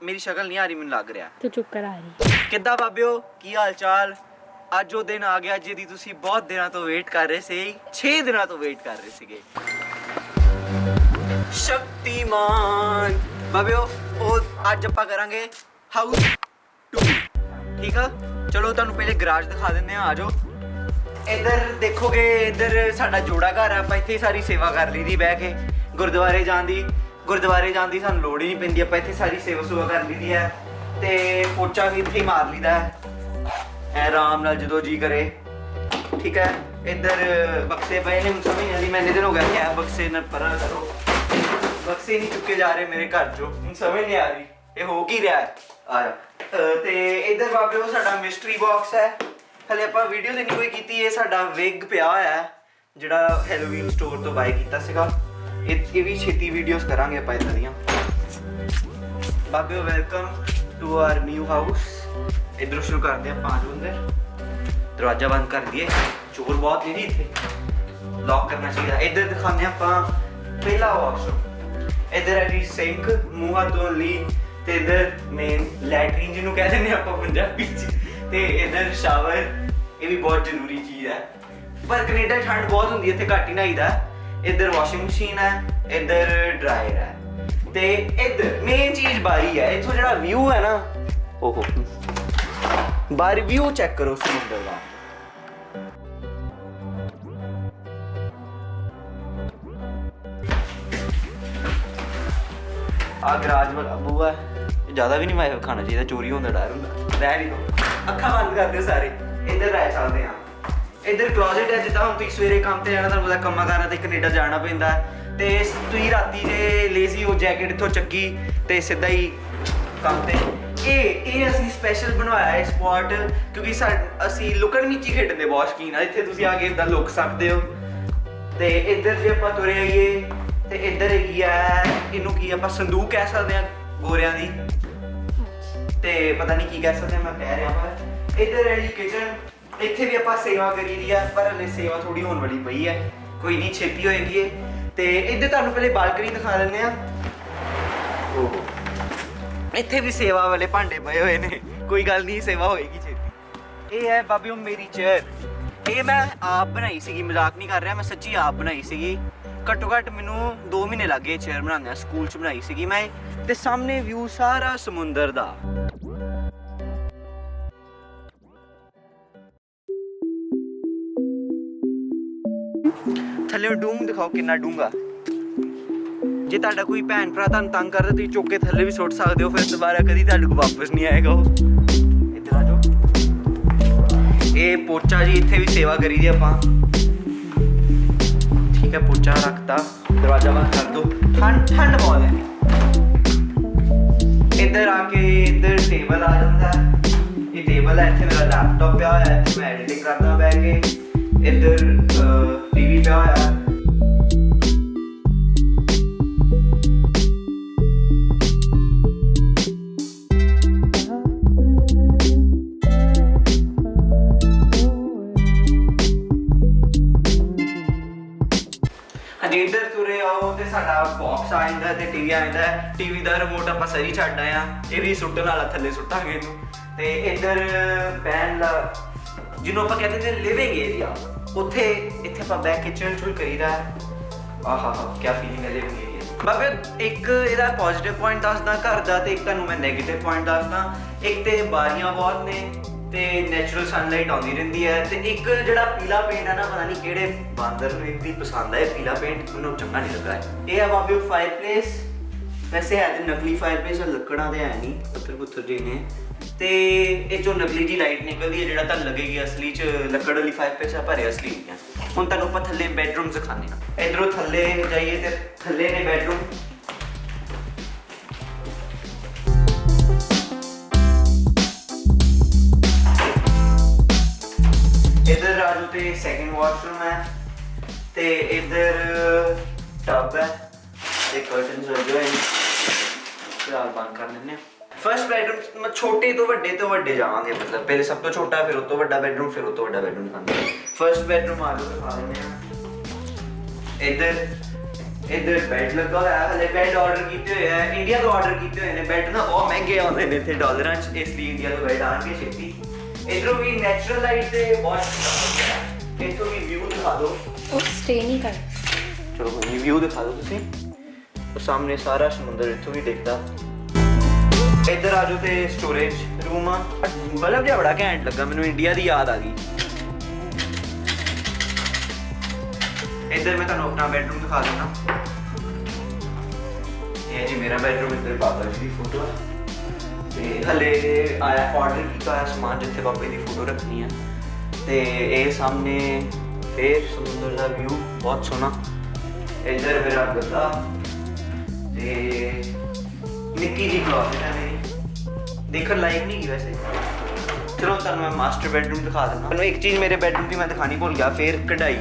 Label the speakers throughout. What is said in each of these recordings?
Speaker 1: ਮੇਰੀ ਸ਼ਕਲ ਨਹੀਂ ਆ ਰਹੀ, ਮੈਨੂੰ ਲੱਗ ਰਿਹਾ
Speaker 2: ਤੂੰ ਚੁੱਪ ਕਰ ਆ ਰਹੀ।
Speaker 1: ਕਿੱਦਾਂ ਬਾਬਿਓ, ਕੀ ਹਾਲ ਚਾਲ? ਅੱਜ ਉਹ ਦਿਨ ਆ ਗਿਆ ਜਿਹਦੀ ਤੁਸੀਂ ਬਹੁਤ ਦਿਨਾਂ ਤੋਂ ਵੇਟ ਕਰ ਰਹੇ ਸੀ, 6 ਦਿਨਾਂ ਤੋਂ ਵੇਟ ਕਰ ਰਹੇ ਸੀਗੇ। ਸ਼ਕਤੀਮਾਨ ਬਾਬਿਓ, ਉਹ ਅੱਜ ਆਪਾਂ ਕਰਾਂਗੇ ਹਾਊਸ ਟੂਰ, ਠੀਕ ਆ? ਚਲੋ ਤੁਹਾਨੂੰ ਪਹਿਲੇ ਗਰਾਜ ਦਿਖਾ ਦਿੰਦੇ ਆ, ਆਜੋ। ਇੱਧਰ ਦੇਖੋਗੇ, ਇੱਧਰ ਸਾਡਾ ਜੋੜਾ ਘਰ ਆ, ਆਪਾਂ ਇੱਥੇ ਹੀ ਸਾਰੀ ਸੇਵਾ ਕਰ ਲਈ ਦੀ ਬਹਿ ਕੇ। ਗੁਰਦੁਆਰੇ ਜਾਣ ਦੀ ਸਾਨੂੰ ਲੋੜ ਹੀ ਨਹੀਂ ਪੈਂਦੀ, ਆਪਾਂ ਇੱਥੇ ਸਾਰੀ ਸੇਵਾ ਸੁਵਾ ਕਰ ਲਈ ਦੀ ਹੈ। ਤੇ ਪੋਚਾ ਵੀ ਇੱਥੇ ਹੀ ਮਾਰ ਲਈਦਾ ਐ ਆਰਾਮ ਨਾਲ ਜਦੋਂ ਜੀ ਕਰੇ, ਠੀਕ ਹੈ। ਇੱਧਰ ਬਕਸੇ ਪਏ ਨੇ, ਹੁਣ ਸਮਝ ਨਹੀਂ ਆਉਂਦੀ, ਮੈਂ ਇੰਨੇ ਦਿਨ ਹੋ ਗਿਆ ਕਿ ਬਕਸੇ ਨਾਲ ਪਰਾਂ ਕਰੋ, ਬਕਸੇ ਨਹੀਂ ਚੁੱਕੇ ਜਾ ਰਹੇ ਮੇਰੇ ਘਰ ਚੋਂ, ਹੁਣ ਸਮਝ ਨਹੀਂ ਆ ਰਹੀ ਇਹ ਹੋ ਕੀ ਰਿਹਾ ਹੈ। ਆ ਜਾ। ਤੇ ਇੱਧਰ ਬਾਬਿਓ ਸਾਡਾ ਮਿਸਟਰੀ ਬਾਕਸ ਹੈ, ਹਲੇ ਆਪਾਂ ਵੀਡੀਓ ਤੇ ਨਹੀਂ ਕੋਈ ਕੀਤੀ। ਇਹ ਸਾਡਾ ਵਿਗ ਪਿਆ ਹੋਇਆ ਹੈ ਜਿਹੜਾ ਹੈਲੋਵੀਨ ਸਟੋਰ ਤੋਂ ਬਾਏ ਕੀਤਾ ਸੀਗਾ। ਇਹ ਵੀ ਛੇਤੀ ਵੀਡੀਓਜ਼ ਕਰਾਂਗੇ ਆਪਾਂ ਇੱਦਾਂ ਦੀਆਂ। ਬਾਬਿਓ welcome to our new house. ਇੱਧਰੋਂ ਸ਼ੁਰੂ ਕਰਦੇ ਆਪਾਂ, ਆ ਜਾਓ ਅੰਦਰ। ਦਰਵਾਜ਼ਾ ਬੰਦ ਕਰ ਦਈਏ, ਚੋਰ ਬਹੁਤ ਨੇ ਜੀ ਇੱਥੇ, ਲੌਕ ਕਰਨਾ ਚਾਹੀਦਾ। ਇੱਧਰ ਦਿਖਾਉਂਦੇ ਆਪਾਂ ਪਹਿਲਾ ਵਾਸ਼ਰੂਮ। ਇੱਧਰ ਹੈ ਜੀ ਸਿੰਕ, ਮੂੰਹ ਹੱਥ ਧੋਣ ਲਈ, ਤੇ ਇੱਧਰ ਮੇਨ ਲੈਟਰੀਨ ਜਿਹਨੂੰ ਕਹਿ ਦਿੰਦੇ ਆਪਾਂ ਪੰਜਾਬੀ 'ਚ, ਤੇ ਇੱਧਰ ਸ਼ਾਵਰ। ਇਹ ਵੀ ਬਹੁਤ ਜ਼ਰੂਰੀ ਚੀਜ਼ ਹੈ, ਪਰ ਕੈਨੇਡਾ ਠੰਡ ਬਹੁਤ ਹੁੰਦੀ ਹੈ, ਇੱਥੇ ਘੱਟ ਹੀ ਨਹਾਈਦਾ। ਇੱਧਰ ਵਾਸ਼ਿੰਗ ਮਸ਼ੀਨ ਹੈ, ਇੱਧਰ ਡਰਾਇਰ ਹੈ, ਤੇ ਇੱਧਰ ਮੇਨ ਚੀਜ਼ ਬਾਰੀ ਹੈ। ਇੱਥੋਂ ਜਿਹੜਾ ਵਿਊ ਹੈ ਨਾ, ਓਹੋ, ਬਾਰੀ ਵਿਊ ਚੈੱਕ ਕਰੋ ਸਮੁੰਦਰ ਦਾ। ਆ ਗਰਾਜ ਵਾਲਾ ਬੂਆ ਹੈ, ਜ਼ਿਆਦਾ ਵੀ ਨਹੀਂ ਮਾਇ ਖਾਣਾ ਚਾਹੀਦਾ, ਚੋਰੀ ਹੋਣ ਦਾ ਡਰ ਹੁੰਦਾ। ਰਹਿ ਨਹੀਂ ਦੋ, ਅੱਖਾਂ ਬੰਦ ਕਰ ਦਿਓ ਸਾਰੇ। ਇੱਧਰ ਰਹਿ ਸਕਦੇ ਹਾਂ। ਇੱਧਰ ਕਲੋਜ਼ਟ ਹੈ, ਜਿੱਦਾਂ ਹੁਣ ਤੁਸੀਂ ਸਵੇਰੇ ਕੰਮ ਤੇ ਜਾਣਾ, ਤੁਹਾਨੂੰ ਪਤਾ ਕੰਮਾਂ ਕਾਰਾਂ ਤੇ ਕੈਨੇਡਾ ਜਾਣਾ ਪੈਂਦਾ, ਤੇ ਤੁਸੀਂ ਰਾਤੀ ਜੇ ਲੇਜ਼ੀ ਹੋ ਜੈਕਟ ਇੱਥੋਂ ਚੱਕੀ ਤੇ ਸਿੱਧਾ ਹੀ ਕੰਮ ਤੇ। ਇਹ ਅਸੀਂ ਸਪੈਸ਼ਲ ਬਣਵਾਇਆ ਹੈ ਸਪੌਟ, ਕਿਉਂਕਿ ਅਸੀਂ ਲੁਕਣ ਮਿੱਚੀ ਖੇਡਣ ਦੇ ਬਹੁਤ ਸ਼ੌਕੀਨ ਆ। ਇੱਥੇ ਤੁਸੀਂ ਆ ਕੇ ਇੱਦਾਂ ਲੁਕ ਸਕਦੇ ਹੋ। ਤੇ ਇੱਧਰ ਜੇ ਆਪਾਂ ਤੁਰੇ ਆਈਏ ਤੇ ਇੱਧਰ ਹੈਗੀ ਆ, ਇਹਨੂੰ ਕੀ ਆਪਾਂ ਸੰਦੂਕ ਕਹਿ ਸਕਦੇ ਹਾਂ ਗੋਰਿਆਂ ਦੀ, ਤੇ ਪਤਾ ਨਹੀਂ ਕੀ ਕਹਿ ਸਕਦੇ ਮੈਂ ਕਹਿ ਰਿਹਾ। ਪਰ ਇੱਧਰ ਹੈ ਜੀ ਕਿਚਨ, ਇੱਥੇ ਵੀ ਆਪਾਂ ਸੇਵਾ ਕਰੀ ਦੀ ਆ, ਪਰ ਹਲੇ ਸੇਵਾ ਥੋੜੀ ਹੋਣ ਵਾਲੀ ਪਈ ਹੈ, ਕੋਈ ਨਹੀਂ ਛੇਤੀ ਹੋਏਗੀ ਇਹ। ਤੇ ਇੱਧਰ ਤੁਹਾਨੂੰ ਪਹਿਲੇ ਬਾਲਕਨੀ ਦਿਖਾ ਦਿੰਦੇ ਆ। ਇੱਥੇ ਵੀ ਸੇਵਾ ਵਾਲੇ ਭਾਂਡੇ ਪਏ ਹੋਏ ਨੇ, ਕੋਈ ਗੱਲ ਨਹੀਂ, ਸੇਵਾ ਹੋਏਗੀ ਛੇਤੀ। ਇਹ ਹੈ ਬਾਬਿਓ ਮੇਰੀ ਚੇਅਰ, ਇਹ ਮੈਂ ਆਪ ਬਣਾਈ ਸੀਗੀ, ਮਜ਼ਾਕ ਨਹੀਂ ਕਰ ਰਿਹਾ, ਮੈਂ ਸੱਚੀ ਆਪ ਬਣਾਈ ਸੀਗੀ। ਘੱਟੋ ਘੱਟ ਮੈਨੂੰ 2 ਮਹੀਨੇ ਲੱਗ ਗਏ ਚੇਅਰ ਬਣਾਉਂਦਿਆਂ, ਸਕੂਲ 'ਚ ਬਣਾਈ ਸੀਗੀ ਮੈਂ। ਤੇ ਸਾਹਮਣੇ ਵਿਊ ਸਾਰਾ ਸਮੁੰਦਰ ਦਾ। ਥੱਲੇ ਡੂੰਘ ਦਿਖਾਓ ਕਿੰਨਾ ਡੂੰਘਾ। ਜੇ ਤੁਹਾਡਾ ਕੋਈ ਭੈਣ ਭਰਾ ਤੁਹਾਨੂੰ ਤੰਗ ਕਰਦਾ, ਤੁਸੀਂ ਚੁੱਕ ਕੇ ਥੱਲੇ ਵੀ ਸੁੱਟ ਸਕਦੇ ਹੋ, ਫਿਰ ਦੁਬਾਰਾ ਕਦੀ ਤੁਹਾਡੇ ਕੋਲ ਵਾਪਸ ਨਹੀਂ ਆਏਗਾ ਉਹ। ਇੱਧਰ ਆ ਜਾਓ। ਇਹ ਪੋਚਾ ਜੀ, ਇੱਥੇ ਵੀ ਸੇਵਾ ਕਰੀ ਦੀ ਆਪਾਂ, ਠੀਕ ਹੈ। ਪੋਚਾ ਰੱਖਤਾ, ਦਰਵਾਜ਼ਾ ਬੰਦ ਕਰ ਦੋ, ਠੰਡ ਬਹੁਤ ਹੈ। ਇੱਧਰ ਆ ਕੇ ਇੱਧਰ ਟੇਬਲ ਆ ਜਾਂਦਾ, ਇਹ ਟੇਬਲ ਹੈ, ਇੱਥੇ ਮੇਰਾ ਲੈਪਟਾਪ ਪਿਆ ਹੋਇਆ ਹੈ, ਮੈਂ ਐਡੀਟਿੰਗ ਕਰਦਾ ਬਹਿ ਕੇ। ਇੱਧਰ ਟੀਵੀ ਪਿਆ ਹੋਇਆ ਹੈ। ਇੱਧਰ ਤੁਰੇ ਆਓ ਤੇ ਸਾਡਾ ਬਾਕਸ ਆ ਜਾਂਦਾ ਤੇ ਟੀਵੀ ਆ ਜਾਂਦਾ। ਟੀਵੀ ਦਾ ਰਿਮੋਟ ਆਪਾਂ ਸਹੀ ਛੱਡ ਆਏ ਆ, ਇਹ ਵੀ ਸੁੱਟਣ ਵਾਲਾ, ਥੱਲੇ ਸੁੱਟਾਂਗੇ ਇਹਨੂੰ। ਤੇ ਇੱਧਰ ਬੈਨ ਦਾ, ਜਿਹਨੂੰ ਆਪਾਂ ਕਹਿੰਦੇ ਨੇ ਲਿਵਿੰਗ ਏਰੀਆ, ਉੱਥੇ ਇੱਥੇ ਆਪਾਂ ਬੈਠ ਕੇ ਚਿਲ ਕਰੀਦਾ। ਆਹਾ ਕੀ ਫੀਲਿੰਗ ਹੈ ਲਿਵਿੰਗ ਏਰੀਆ। ਬਾਬੇ ਇੱਕ ਇਹਦਾ ਪੋਜ਼ਿਟਿਵ ਪੁਆਇੰਟ ਦੱਸਦਾ ਘਰ ਦਾ, ਤੇ ਇੱਕ ਤੁਹਾਨੂੰ ਮੈਂ ਨੈਗੇਟਿਵ ਪੁਆਇੰਟ ਦੱਸਦਾ। ਇੱਕ ਤੇ ਬਾਰੀਆਂ ਬਹੁਤ ਨੇ ਤੇ ਨੈਚੁਰਲ ਸਨਲਾਈਟ ਆਉਂਦੀ ਰਹਿੰਦੀ ਹੈ, ਤੇ ਇੱਕ ਜਿਹੜਾ ਪੀਲਾ ਪੇਂਟ ਹੈ ਨਾ, ਪਤਾ ਨਹੀਂ ਕਿਹੜੇ ਬਾਂਦਰ ਨੂੰ ਇੰਨੀ ਪਸੰਦ ਹੈ ਪੀਲਾ ਪੇਂਟ, ਮੈਨੂੰ ਚੰਗਾ ਨਹੀਂ ਲੱਗਾ। ਇਹ ਹੈ ਬਾਬੇ ਫਾਇਰ ਪਲੇਸ, ਵੈਸੇ ਹੈ ਤੇ ਨਕਲੀ ਫਾਇਰ ਪਲੇਸ, ਲੱਕੜਾਂ ਦੇ ਹੈ ਨਹੀਂ, ਪੱਥਰ ਪੁੱਥਰ ਜਿਹੇ ਨੇ, ਤੇ ਇਹ ਚੋਂ ਨਕਲੀ ਜੀ ਲਾਈਟ ਨਿਕਲਦੀ ਹੈ, ਜਿਹੜਾ ਤੁਹਾਨੂੰ ਲੱਗੇਗੀ ਅਸਲੀ 'ਚ ਲੱਕੜ ਵਾਲੀ ਫਾਇਰ ਪਲੇਸ ਹੈ, ਪਰ ਅਸਲੀ ਨਹੀਂ ਹੈ। ਹੁਣ ਤੁਹਾਨੂੰ ਆਪਾਂ ਥੱਲੇ ਬੈਡਰੂਮ ਦਿਖਾਉਂਦੇ ਹਾਂ। ਇੱਧਰੋਂ ਥੱਲੇ ਜਾਈਏ ਤੇ ਥੱਲੇ ਨੇ ਬੈਡਰੂਮ। इधर राजू ते सेकंड वॉशरूम है, ते इधर टब है, ते कर्टन्स लगे हुए हैं, फिलहाल बंद कर लेने। फर्स्ट बेडरूम छोटे तो वड्डे जावांगे, मतलब पहले सब तो छोटा फिर उस तो वड्डा बेडरूम, फिर उस तो वड्डा बेडरूम दिखांगे। फर्स्ट बेडरूम आ जाओ दिखा देने हैं। इधर ਇੱਧਰ ਬੈੱਡ ਲੱਗਾ ਹੋਇਆ ਹਲੇ ਬੈੱਡ ਆਰਡਰ ਕੀਤੇ ਹੋਏ ਆ ਇੰਡੀਆ ਤੋਂ ਆਰਡਰ ਕੀਤੇ ਹੋਏ ਨੇ ਬੈੱਡ ਨਾ ਬਹੁਤ ਮਹਿੰਗੇ ਆਉਂਦੇ ਨੇ ਇੱਥੇ ਡਾਲਰਾਂ 'ਚ ਇਸ ਲਈ ਇੰਡੀਆ ਤੋਂ ਬੈੱਡ ਆਣਗੇ ਛੇਤੀ ਇੱਧਰੋਂ ਵੀ ਨੈਚੁਰਲ ਲਾਈਟ ਤੇ ਬਹੁਤ ਇੱਥੋਂ ਵੀ ਵਿਊ ਦਿਖਾ ਦਿਓ
Speaker 2: ਉਹ ਸਟੇ ਨਹੀਂ ਕਰ
Speaker 1: ਚਲੋ ਕੋਈ ਵਿਊ ਦਿਖਾ ਦਿਓ ਤੁਸੀਂ ਉਹ ਸਾਹਮਣੇ ਸਾਰਾ ਸਮੁੰਦਰ ਇੱਥੋਂ ਵੀ ਦਿਖਦਾ ਇੱਧਰ ਆ ਜਾਓ ਤੇ ਸਟੋਰੇਜ ਰੂਮ ਆ ਬਲਬ ਜਿਹਾ ਬੜਾ ਘੈਂਟ ਲੱਗਾ ਮੈਨੂੰ ਇੰਡੀਆ ਦੀ ਯਾਦ ਆ ਗਈ ਇੱਧਰ ਮੈਂ ਤੁਹਾਨੂੰ ਆਪਣਾ ਬੈਡਰੂਮ ਦਿਖਾ ਦਿੰਦਾ ਇਹ ਜੀ ਮੇਰਾ ਬੈਡਰੂਮ ਇੱਧਰ ਪਾਪਾ ਜੀ ਦੀ ਫੋਟੋ ਹੈ ਤੇ ਹਲੇ ਆਇਆ ਆਰਡਰ ਕੀਤਾ ਹੋਇਆ ਸਮਾਨ ਜਿੱਥੇ ਪਾਪਾ ਦੀ ਫੋਟੋ ਰੱਖਣੀ ਹੈ ਤੇ ਇਹ ਸਾਹਮਣੇ ਫੇਰ ਸਮੁੰਦਰ ਦਾ ਵਿਊ ਬਹੁਤ ਸੋਹਣਾ ਇੱਧਰ ਮੇਰਾ ਗੱਦਾ ਤੇ ਨਿੱਕੀ ਜੀ ਕਲੋਜ਼ਟ ਹੈ ਮੇਰੀ ਦੇਖਣ ਲਾਇਕ ਨਹੀਂ ਵੈਸੇ ਚਲੋ ਤੁਹਾਨੂੰ ਮੈਂ ਮਾਸਟਰ ਬੈਡਰੂਮ ਦਿਖਾ ਦਿੰਦਾ ਤੁਹਾਨੂੰ ਇੱਕ ਚੀਜ਼ ਮੇਰੇ ਬੈਡਰੂਮ ਦੀ ਮੈਂ ਦਿਖਾਣੀ ਭੁੱਲ ਗਿਆ ਫੇਰ ਕਢਾਈ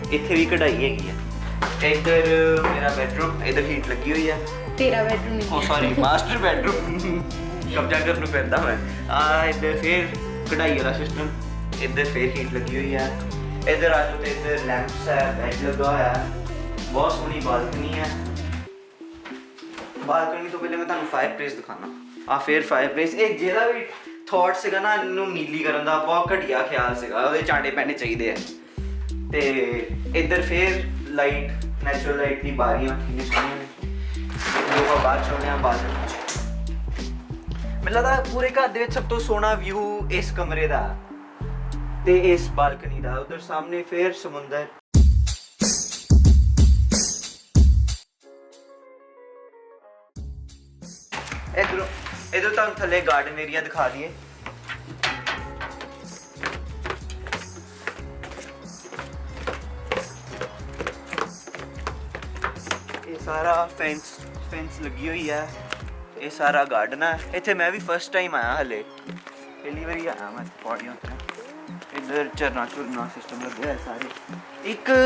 Speaker 1: ਇੱਥੇ ਵੀ ਕਢਾਈ ਹੈਗੀ ਹੈ ਇੱਧਰ ਮੇਰਾ ਬੈਡਰੂਮ ਇੱਧਰ ਹੀਟ ਲੱਗੀ ਹੋਈ ਹੈ
Speaker 2: ਤੇਰਾ ਬੈਡਰੂਮ ਨਹੀਂ
Speaker 1: ਓ ਸੌਰੀ ਮਾਸਟਰ ਬੈਡਰੂਮ ਕਬਜ਼ਾ ਕਰਨ ਨੂੰ ਫਿਰਦਾ ਮੈਂ ਆ ਇੱਧਰ ਫੇਰ ਕਢਾਈ ਵਾਲਾ ਸਿਸਟਮ ਇੱਧਰ ਫੇਰ ਹੀਟ ਲੱਗੀ ਹੋਈ ਹੈ ਇੱਧਰ ਆ ਜਾਓ ਤੇ ਇੱਧਰ ਲੈਂਪਸ ਹੈ ਬੈੱਡ ਲੱਗਾ ਹੋਇਆ ਹੈ ਬਹੁਤ ਸੋਹਣੀ ਬਾਲਕਨੀ ਹੈ ਬਾਲਕਨੀ ਤੋਂ ਪਹਿਲੇ ਮੈਂ ਤੁਹਾਨੂੰ ਫਾਇਰ ਪਲੇਸ ਦਿਖਾਣਾ ਆ ਫੇਰ ਫਾਇਰ ਪਲੇਸ ਇਹ ਜਿਹੜਾ ਵੀ ਥਾਟ ਸੀਗਾ ਨਾ ਇਹਨੂੰ ਨੀਲੀ ਕਰਨ ਦਾ ਬਹੁਤ ਘਟੀਆ ਖਿਆਲ ਸੀਗਾ ਉਹਦੇ ਚਾਂਡੇ ਪੈਣੇ ਚਾਹੀਦੇ ਆ ਤੇ ਇੱਧਰ ਫੇਰ ਲਾਈਟ ਨੈਚੁਰਲ ਲਾਈਟ ਦੀ ਬਾਰੀਆਂ ਕਿੰਨੀ ਸੋਹਣੀਆਂ ਨੇ ਲੋਕਾਂ ਬਾਹਰ ਚੋਣਿਆ ਬਾਲਕਨੀ 'ਚ ਮੈਨੂੰ ਲੱਗਦਾ ਪੂਰੇ ਘਰ ਦੇ ਵਿੱਚ ਸਭ ਤੋਂ ਸੋਹਣਾ ਵਿਊ ਇਸ ਕਮਰੇ ਦਾ ਤੇ ਇਸ ਬਾਲਕਨੀ ਦਾ ਉਧਰ ਸਾਹਮਣੇ ਫੇਰ ਸਮੁੰਦਰ इधर तो थले गार्डन एरिया दिखा दिए ये सारा फेंस लगी हुई है ये सारा गार्डन है इतने मैं भी फर्स्ट टाइम आया हले पहली बारी आया मैं पौड़ियों इधर झरना झुरना सिस्टम लगे है सारे एक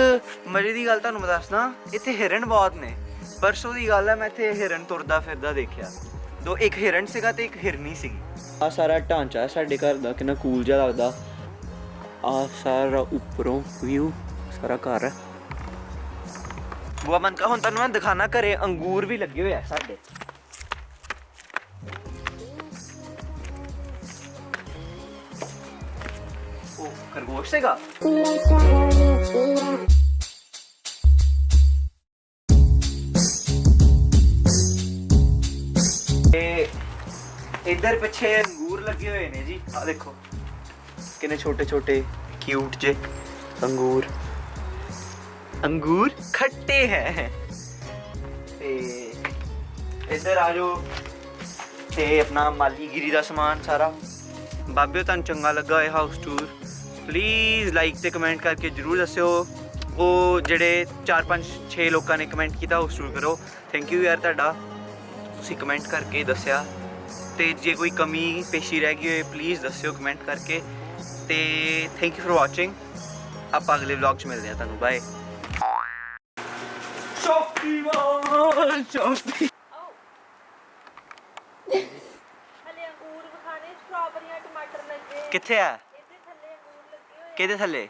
Speaker 1: मजे की गल तुहानूं मैं दसदा इत्थे हिरन बहुत ने परसों की गल है मैं इत्थे हिरन तुरदा फिरदा देखिया दो एक हिरन ਸੀਗਾ ਤੇ ਇੱਕ ਹਿਰਨੀ ਸੀਗੀ ਆ ਸਾਰਾ ਢਾਂਚਾ ਸਾਡੇ ਘਰ ਦਾ ਕਿੰਨਾ ਕੂਲ ਜਿਹਾ ਲੱਗਦਾ ਆ ਸਾਰਾ ਉੱਪਰੋਂ ਵਿਊ ਸਾਰਾ ਘਰ ਹੈ ਬੁਆ ਮਨ ਕਾ ਹੁਣ ਤੁਹਾਨੂੰ ਮੈਂ ਦਿਖਾਣਾ ਘਰੇ ਅੰਗੂਰ ਵੀ ਲੱਗੇ ਹੋਏ ਆ ਸਾਡੇ ਉਹ ਖਰਗੋਸ਼ ਸੀਗਾ इधर पीछे अंगूर लगे हुए ने जी आ देखो कितने छोटे छोटे क्यूट जे अंगूर अंगूर खट्टे हैं इधर आ जाओ ते अपना मालीगिरी का समान सारा बाबे तुहानूं चंगा लगा है हाउस टूर प्लीज़ लाइक ते कमेंट करके जरूर दस्सिओ वो जेडे 4-5-6 लोगों ने कमेंट किया हाउस टूर करो थैंक यू यार तुहाडा तुसीं कमेंट करके दस्सिया ਤੇ ਜੇ ਕੋਈ ਕਮੀ ਪੇਸ਼ੀ ਰਹਿ ਗਈ ਹੋਏ ਪਲੀਜ਼ ਦੱਸਿਓ ਕਮੈਂਟ ਕਰਕੇ ਤੇ ਥੈਂਕ ਯੂ ਫॉर ਵਾਚਿੰਗ ਆਪਾਂ ਅਗਲੇ ਵਲੌਗ 'ਚ ਮਿਲਦੇ ਹਾਂ ਤੁਹਾਨੂੰ ਬਾਏ ਸ਼ੌਕੀ
Speaker 2: ਹਲੇ ਅੰਗੂਰ ਵਿਖਾਣੇ ਸਟ੍ਰਾਬੇਰੀਆਂ ਟਮਾਟਰ ਲੱਗੇ
Speaker 1: ਕਿੱਥੇ ਆ
Speaker 2: ਇਹਦੇ ਥੱਲੇ ਅੰਗੂਰ ਲੱਗੇ ਹੋਏ
Speaker 1: ਕਿਹਦੇ ਥੱਲੇ